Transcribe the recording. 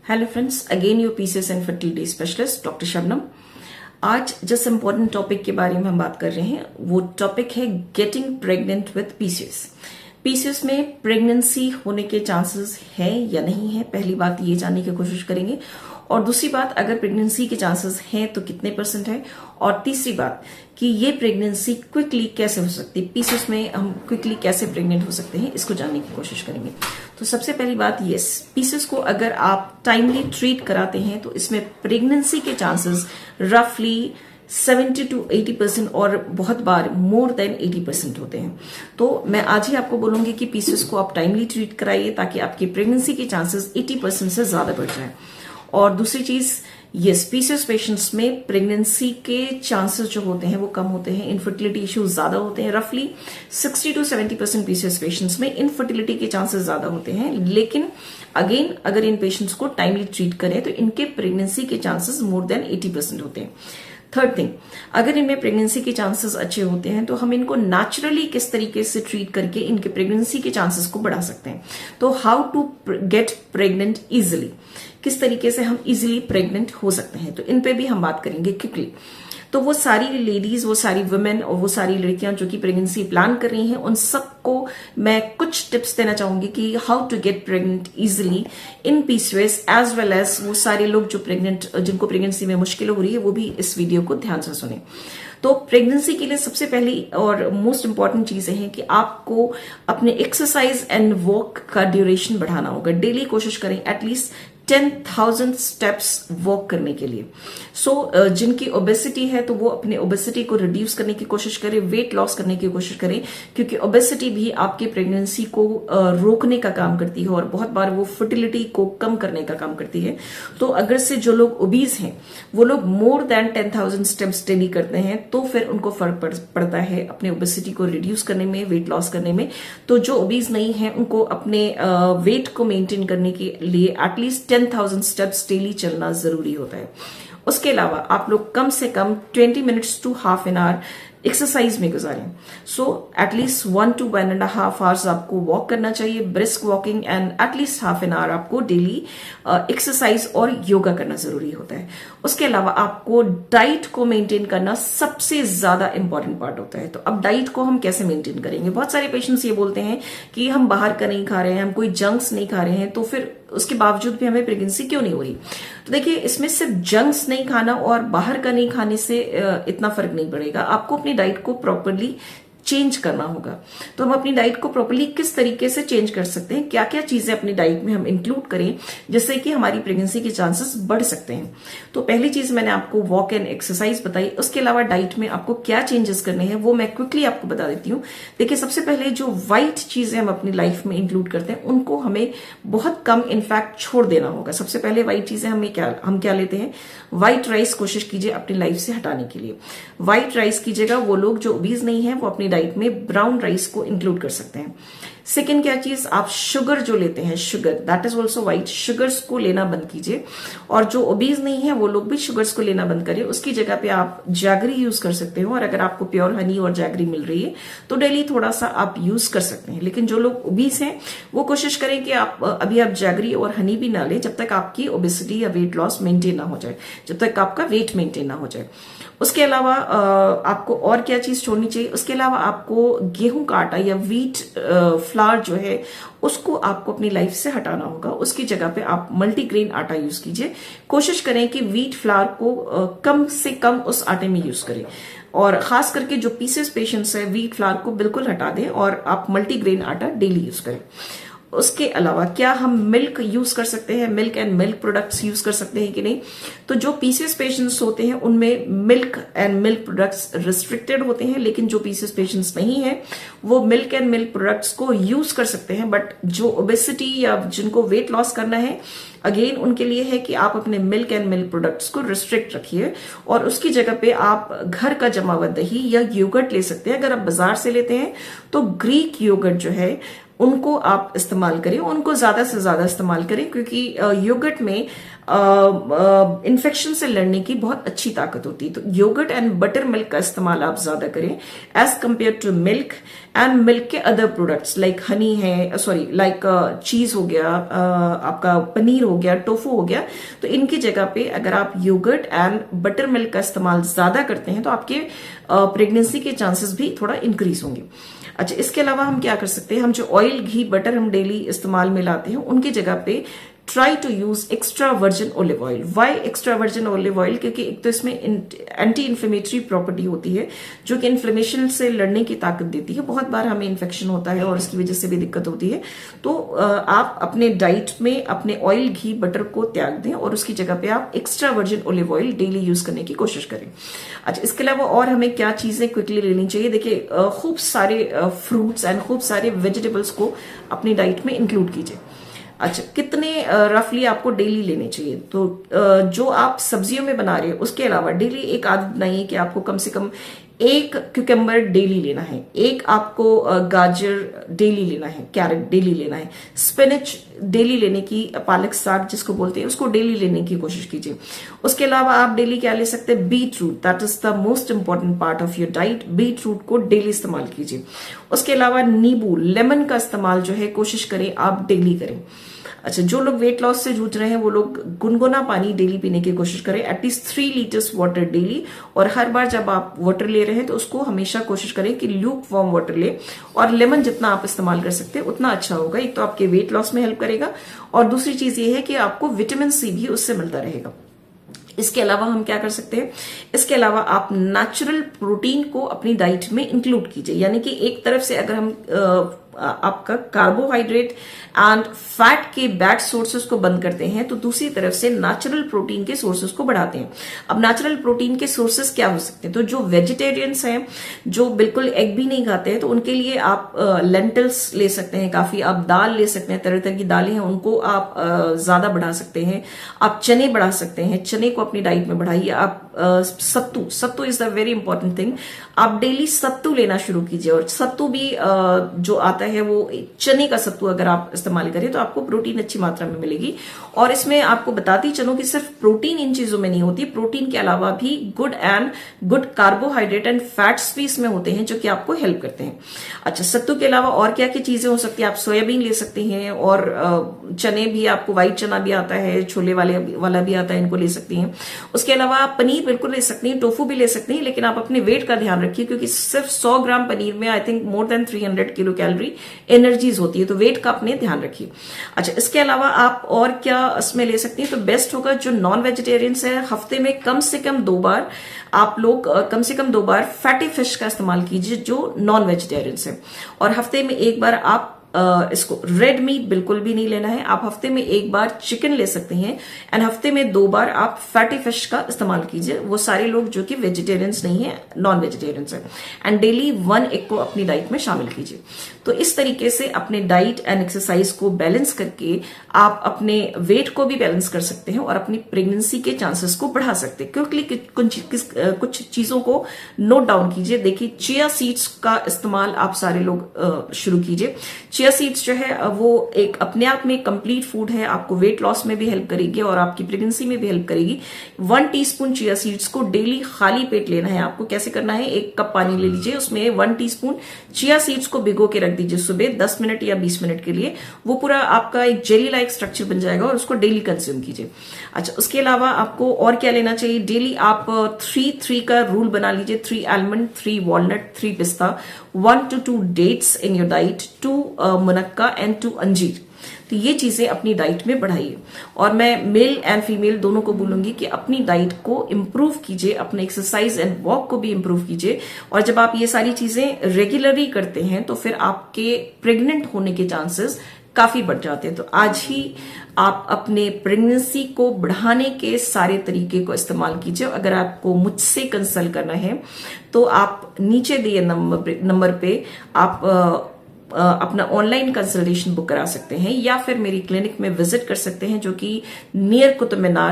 Hello friends, again your PCS and fertility specialist doctor Shabnam. आज जिस important topic के बारे में हम बात कर रहे हैं वो टॉपिक है getting pregnant with PCS. PCS में प्रेगनेंसी होने के चांसेस है या नहीं है, पहली बात ये जानने की कोशिश करेंगे। और दूसरी बात, अगर प्रेगनेंसी के चांसेस हैं तो कितने परसेंट है। और तीसरी बात कि ये प्रेगनेंसी क्विकली कैसे हो सकती है, पीसीएस में हम क्विकली कैसे प्रेग्नेंट हो सकते हैं, इसको जानने की कोशिश करेंगे। तो सबसे पहली बात, यस, पीसीएस को अगर आप टाइमली ट्रीट कराते हैं तो इसमें प्रेगनेंसी के चांसेस रफली 70 to 80% और बहुत बार मोर देन 80% होते हैं। तो मैं आज ही आपको बोलूंगी कि पीसीएस को आप टाइमली ट्रीट कराइए ताकि आपकी प्रेगनेंसी के चांसेस 80% से ज्यादा बढ़ जाए। और दूसरी चीज, यस, पीसीएस पेशेंट्स में प्रेगनेंसी के चांसेस जो होते हैं वो कम होते हैं, इनफर्टिलिटी इश्यूज ज्यादा होते हैं। रफली 60 to 70% पीसीएस पेशेंट्स में इनफर्टिलिटी के चांसेस ज्यादा होते हैं, लेकिन अगेन अगर इन पेशेंट्स को टाइमली ट्रीट करें तो इनके प्रेगनेंसी के चांसेस मोर देन 80% होते हैं। थर्ड थिंग, अगर इनमें प्रेगनेंसी के चांसेस अच्छे होते हैं तो हम इनको नेचुरली किस तरीके से ट्रीट करके इनके प्रेगनेंसी के चांसेस को बढ़ा सकते हैं। तो how to get pregnant easily, किस तरीके से हम इजिली प्रेग्नेंट हो सकते हैं, तो इन पे भी हम बात करेंगे क्विकली। तो वो सारी लेडीज, वो सारी वुमेन और वो सारी लड़कियां जो कि प्रेगनेंसी प्लान कर रही हैं, उन सबको मैं कुछ टिप्स देना चाहूंगी कि how to get pregnant easily in PCS, as well as वो सारे लोग जो जिनको प्रेगनेंसी में मुश्किल हो रही है वो भी इस वीडियो को ध्यान से सुने। तो प्रेगनेंसी के लिए सबसे पहली और मोस्ट इंपॉर्टेंट चीजें हैं कि आपको अपने एक्सरसाइज एंड वॉक का ड्यूरेशन बढ़ाना होगा। डेली कोशिश करें एटलीस्ट 10,000 स्टेप्स वॉक करने के लिए। जिनकी ओबेसिटी है तो वो अपने ओबेसिटी को रिड्यूस करने की कोशिश करें, वेट लॉस करने की कोशिश करें, क्योंकि ओबेसिटी भी आपके प्रेगनेंसी को रोकने का काम करती है और बहुत बार वो फर्टिलिटी को कम करने का काम करती है। तो अगर से जो लोग ओबीज हैं वो लोग मोर देन 10,000 स्टेप्स डेली करते हैं तो फिर उनको फर्क पड़ता है अपने ओबेसिटी को रिड्यूस करने में, वेट लॉस करने में। तो जो ओबीज नहीं है उनको अपने वेट को मेंटेन करने के लिए एटलीस्ट 10,000 स्टेप्स डेली चलना जरूरी होता है। उसके अलावा आप लोग कम से कम 20 minutes to half an hour exercise में गुजारें। एटलीस्ट 1 to 1.5 आवर्स आपको वॉक करना चाहिए, brisk walking, and at least half an hour आपको डेली एक्सरसाइज और योगा करना जरूरी होता है। उसके अलावा आपको डाइट को मेंटेन करना सबसे ज्यादा इंपॉर्टेंट पार्ट होता है। तो अब डाइट को हम कैसे मेंटेन करेंगे? बहुत सारे पेशेंट्स ये बोलते हैं कि हम बाहर का नहीं खा रहे हैं, हम कोई जंक्स नहीं खा रहे हैं, तो फिर उसके बावजूद भी हमें प्रेगनेंसी क्यों नहीं हो रही? तो देखिए, इसमें सिर्फ जंक्स नहीं खाना और बाहर का नहीं खाने से इतना फर्क नहीं पड़ेगा। आपको अपनी डाइट को प्रॉपरली चेंज करना होगा। तो हम अपनी डाइट को प्रॉपरली किस तरीके से चेंज कर सकते हैं, क्या क्या चीजें अपनी डाइट में हम इंक्लूड करें जिससे कि हमारी प्रेगनेंसी के चांसेस बढ़ सकते हैं। तो पहली चीज मैंने आपको वॉक एंड एक्सरसाइज बताई। उसके अलावा डाइट में आपको क्या चेंजेस करने हैं वो मैं क्विकली आपको बता देती हूँ। देखिए, सबसे पहले जो व्हाइट चीजें हम अपनी लाइफ में इंक्लूड करते हैं उनको हमें बहुत कम इनफैक्ट छोड़ देना होगा। सबसे पहले व्हाइट चीजें हम क्या लेते हैं? व्हाइट राइस कोशिश कीजिए अपनी लाइफ से हटाने के लिए। व्हाइट राइस की जगह वो लोग जो ओबीज नहीं है वो अपनी डाइट में ब्राउन राइस को इंक्लूड कर सकते हैं। सेकेंड क्या चीज, आप शुगर जो लेते हैं, sugar that is also white, sugars को लेना बंद कीजिए। और जो ओबीज नहीं है वो लोग भी शुगर्स को लेना बंद करिए। उसकी जगह पे आप जैगरी यूज कर सकते हो, और अगर आपको प्योर हनी और जैगरी मिल रही है तो डेली थोड़ा सा आप यूज कर सकते हैं। लेकिन जो लोग ओबीज हैं वो कोशिश करें कि आप जैगरी और हनी भी ना लें जब तक आपकी ओबेसिटी या वेट लॉस मेंटेन ना हो जाए, जब तक आपका वेट मेंटेन ना हो जाए। उसके अलावा आपको और क्या चीज छोड़नी चाहिए? उसके अलावा आपको गेहूं का आटा या व्हीट फ्लावर जो है उसको आपको अपनी लाइफ से हटाना होगा। उसकी जगह पे आप मल्टीग्रेन आटा यूज कीजिए। कोशिश करें कि व्हीट फ्लावर को कम से कम उस आटे में यूज करें, और खास करके जो पीसीएस पेशेंट्स है व्हीट फ्लावर को बिल्कुल हटा दें और आप मल्टीग्रेन आटा डेली यूज करें। उसके अलावा क्या हम मिल्क यूज कर सकते हैं? Milk and milk products use कर सकते हैं कि नहीं? तो जो पीसीएस पेशेंट्स होते हैं उनमें milk and milk products restricted होते हैं, लेकिन जो पीसीएस पेशेंट्स नहीं है वो मिल्क एंड मिल्क प्रोडक्ट्स को यूज कर सकते हैं। बट जो ओबेसिटी या जिनको वेट लॉस करना है, अगेन उनके लिए है कि आप अपने मिल्क एंड मिल्क प्रोडक्ट्स को रिस्ट्रिक्ट रखिए, और उसकी जगह पे आप घर का जमा हुआ दही या योगर्ट ले सकते हैं। अगर आप बाजार से लेते हैं तो ग्रीक योगर्ट जो है उनको आप इस्तेमाल करें, उनको ज्यादा से ज्यादा इस्तेमाल करें, क्योंकि योगर्ट में इन्फेक्शन से लड़ने की बहुत अच्छी ताकत होती है। तो योगर्ट एंड बटर मिल्क का इस्तेमाल आप ज्यादा करें as compare to milk and milk के अदर प्रोडक्ट्स लाइक हनी है, सॉरी लाइक चीज हो गया, आपका पनीर हो गया, टोफू हो गया। तो इनकी जगह पे अगर आप योगर्ट एंड बटर मिल्क का इस्तेमाल ज्यादा करते हैं तो आपके प्रेगनेंसी के चांसेस भी थोड़ा इंक्रीज होंगे। अच्छा, इसके अलावा हम क्या कर सकते हैं, हम जो ऑयल घी बटर हम डेली इस्तेमाल में लाते हैं उनकी जगह पे try to use extra virgin olive oil. Why extra virgin olive oil? क्योंकि एक तो इसमें एंटी इन्फ्लेमेटरी प्रॉपर्टी होती है जो कि इन्फ्लेमेशन से लड़ने की ताकत देती है। बहुत बार हमें इन्फेक्शन होता है और इसकी वजह से भी दिक्कत होती है। तो आप अपने डाइट में अपने ऑयल घी बटर को त्याग दें और उसकी जगह पे आप extra virgin olive oil daily use करने की कोशिश करें। अच्छा, इसके अलावा और हमें क्या चीजें क्विकली लेनी चाहिए? देखिए, खूब सारे फ्रूट्स एंड खूब सारे वेजिटेबल्स को अपनी डाइट में इंक्लूड कीजिए। अच्छा, कितने रफली आपको डेली लेने चाहिए? तो जो आप सब्जियों में बना रहे हो उसके अलावा डेली एक आदत बनाइए कि आपको कम से कम एक क्यूकम्बर डेली लेना है, एक आपको गाजर डेली लेना है, कैरेट डेली लेना है, स्पिनच डेली लेने की, पालक साग जिसको बोलते हैं उसको डेली लेने की कोशिश कीजिए। उसके अलावा आप डेली क्या ले सकते हैं? Beetroot, that is the most important part of your diet. Beetroot को डेली इस्तेमाल कीजिए। उसके अलावा नींबू, लेमन का इस्तेमाल जो है कोशिश करें आप डेली करें। अच्छा, जो लोग वेट लॉस से जूझ रहे हैं वो लोग गुनगुना पानी डेली पीने की कोशिश करें, एटलीस्ट 3 लीटर्स वाटर डेली। और हर बार जब आप वाटर ले रहे हैं तो उसको हमेशा कोशिश करें कि ल्यूक वार्म वाटर ले, और लेमन जितना आप इस्तेमाल कर सकते हैं उतना अच्छा होगा। एक तो आपके वेट लॉस में हेल्प करेगा और दूसरी चीज ये है कि आपको विटामिन सी भी उससे मिलता रहेगा। इसके अलावा हम क्या कर सकते हैं? इसके अलावा आप नेचुरल प्रोटीन को अपनी डाइट में इंक्लूड कीजिए। यानी कि एक तरफ से अगर हम आपका कार्बोहाइड्रेट एंड फैट के बैड सोर्सेस को बंद करते हैं तो दूसरी तरफ से नेचुरल प्रोटीन के सोर्सेस को बढ़ाते हैं। अब नेचुरल प्रोटीन के सोर्सेस क्या हो सकते हैं? तो जो वेजिटेरियंस हैं, जो बिल्कुल एग भी नहीं खाते हैं, तो उनके लिए आप लेंटिल्स ले सकते हैं, काफी आप दाल ले सकते हैं, तरह तरह की दालें हैं उनको आप ज्यादा बढ़ा सकते हैं। आप चने बढ़ा सकते हैं, चने को अपनी डाइट में बढ़ाइए। आप sattu is the very important thing. आप डेली सत्तू लेना शुरू कीजिए, और सत्तू भी जो आता है वो चने का सत्तू अगर आप इस्तेमाल करें तो आपको प्रोटीन अच्छी मात्रा में मिलेगी। और इसमें आपको बताती चलूं कि सिर्फ प्रोटीन इन चीजों में नहीं होती, प्रोटीन के अलावा भी गुड कार्बोहाइड्रेट एंड फैट्स भी इसमें होते हैं जो कि आपको हेल्प करते हैं। अच्छा, सत्तू के अलावा और क्या क्या चीजें हो सकती है? आप सोयाबीन ले सकते हैं, और चने भी, आपको व्हाइट चना भी आता है, छोले वाला भी आता है, इनको ले सकती हैं। उसके अलावा आप पनीर बिल्कुल ले सकती हैं, टोफू भी ले सकती हैं, लेकिन आप अपने वेट का ध्यान रखिए क्योंकि सिर्फ 100 ग्राम पनीर में I think more than 300 kilo calorie energies होती है। तो वेट का अपने ध्यान रखिए। अच्छा, इसके अलावा आप और क्या इसमें ले सकती हैं? तो बेस्ट होगा जो नॉन वेजिटेरियंस है, हफ्ते में कम से कम 2 बार आप लोग फैटी फिश का इस्तेमाल कीजिए जो नॉन वेजिटेरियंस है। और हफ्ते में 1 बार आप इसको रेड मीट बिल्कुल भी नहीं लेना है। आप हफ्ते में 1 बार चिकन ले सकते हैं, एंड हफ्ते में 2 बार आप फैटी फिश का इस्तेमाल कीजिए। वो सारे लोग जो कि वेजिटेरियंस नहीं है, नॉन वेजिटेरियंस है। एंड डेली 1 एग को अपनी डाइट में शामिल कीजिए। तो इस तरीके से अपने डाइट एंड एक्सरसाइज को बैलेंस करके आप अपने वेट को भी बैलेंस कर सकते हैं और अपनी प्रेगनेंसी के चांसेस को बढ़ा सकते हैं। क्योंकि कुछ चीजों को नोट डाउन कीजिए। देखिए, चिया सीड्स का इस्तेमाल आप सारे लोग शुरू कीजिए। चिया सीड्स जो है वो एक अपने आप में कंप्लीट फूड है, आपको वेट लॉस में भी हेल्प करेगी और आपकी प्रेगनेंसी में भी हेल्प करेगी। 1 टीस्पून चिया सीड्स को डेली खाली पेट लेना है। आपको कैसे करना है? 1 कप पानी ले लीजिए, उसमें 1 टीस्पून चिया सीड्स को भिगो के रख दीजिए सुबह 10 मिनट या 20 मिनट के लिए। वो पूरा आपका एक जेली लाइक स्ट्रक्चर बन जाएगा और उसको डेली कंज्यूम कीजिए। अच्छा, उसके अलावा आपको और क्या लेना चाहिए? डेली आप 3-3 का रूल बना लीजिए। 3 आलमंड, 3 वॉलनट, 3 पिस्ता, 1 to 2 dates in your diet, 2 मुनक्का एंड 2 अंजीर। तो ये चीजें अपनी डाइट में बढ़ाइए। और मैं मेल एंड फीमेल दोनों को बोलूंगी कि अपनी डाइट को इम्प्रूव कीजिए, अपने एक्सरसाइज एंड वॉक को भी इम्प्रूव कीजिए। और जब आप ये सारी चीजें रेगुलरली करते हैं तो फिर आपके प्रेग्नेंट होने के चांसेस काफी बढ़ जाते हैं। तो आज ही आप अपने प्रेगनेंसी को बढ़ाने के सारे तरीके को इस्तेमाल कीजिए। अगर आपको मुझसे कंसल्ट करना है तो आप नीचे दिए नंबर पे आप अपना ऑनलाइन कंसल्टेशन बुक करा सकते हैं, या फिर मेरी क्लिनिक में विजिट कर सकते हैं जो कि नियर कुतुब मीनार